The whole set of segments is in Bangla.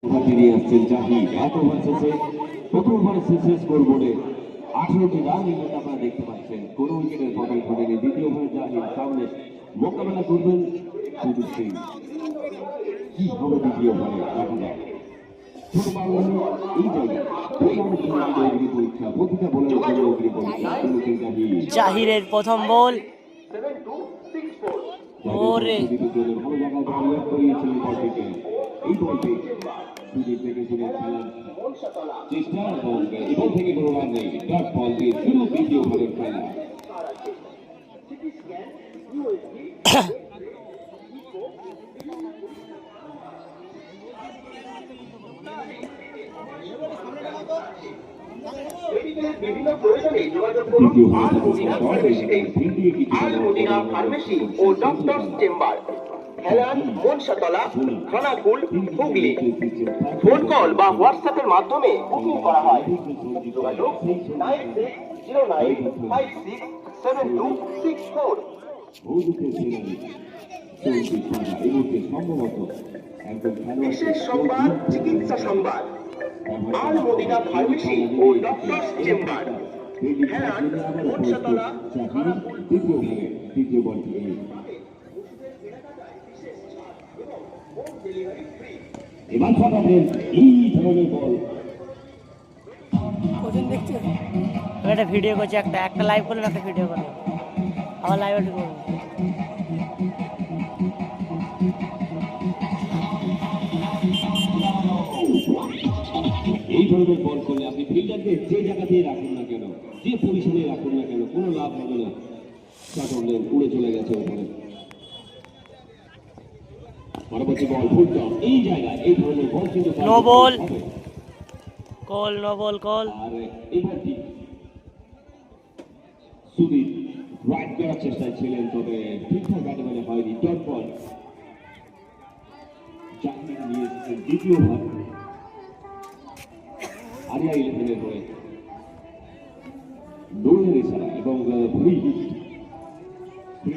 ফিরিয়ে আসছেন জাহিদ। এত ভার্সেসে প্রথম ভার্সেসে স্কোরবোর্ডে 18টি রান ইংল্যান্ড আপনারা দেখতে পাচ্ছেন। কোনো উইকেটের পতন ঘটেনি। দ্বিতীয় ওভারে জাহিদ সামনে মোকাবেলা করবেন সুদীপ সিং। কি হবে দ্বিতীয় ওভারে দেখা যায়। ছোট বাংলাদেশ এই জায়গায় পরীক্ষা প্রতিটা বলের জন্য অগ্নি পরীক্ষা জাহিরের প্রথম বল। ওরে ভালো জায়গায় আউট করিয়েছিলেন বলটিকে। এই বলটি সুদীপ থেকে শুনে খেলার চেষ্টা এবং এই বল থেকে কোনো রান নেই। ডট বল দিয়ে শুরু দ্বিতীয় ওভারের খেলা। বিভিন্ন প্রয়োজনে যোগাযোগ করুন আল মদিনা ফার্মেসিতে। আল মদিনা ফার্মেসি ও ডক্টরস চেম্বার, হেলান, মনসাতলা, খানাকুল, হুগলি। ফোন কল বা হোয়াটসঅ্যাপের মাধ্যমে বুকিং করা হয়। যোগাযোগ 9609567264। বিশেষ সংবাদ, চিকিৎসা সংবাদ। আল মদিনা ফার্মেসি ও ডক্টরস চেম্বার, হেলান, মনসাতলা, খানাকুল। দ্বিতীয় বলটি এবার ফাটাবেন এই ধরনের বল। একটা ভিডিও করছি, একটা লাইভ করলেন, একটা ভিডিও করলেন, আবার লাইভ করবো। এই ধরনের বল করলে আপনি ফিল্ডারকে যে জায়গাতেই রাখুন না কেন, যে পজিশনে রাখুন না কেন, কোনো লাভ হবে না। কাটলেন উড়ে চলে গেছে ওখানে। পরবর্তী বল ফুলটপ এই জায়গায় এই ধরনের বল কিন্তু no ball, call no ball call. আর এই বলটি সুদীপ রাইট করার চেষ্টায় ছিলেন, তবে ঠিকঠাক ব্যাটে মানে হয়নি। ডট বল জাহিদ নিয়ে এসেছেন দ্বিতীয় ওভার। আরিয়া 11-এর হয়ে দৌড়ের ইশারা এবং ফ্রি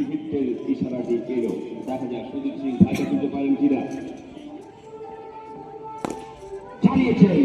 হিটের ইশারাটি এলো। দেখা যাক সুদীপ সিং ভাইকে তুলতে পারেন কিনা। চালিয়েছেন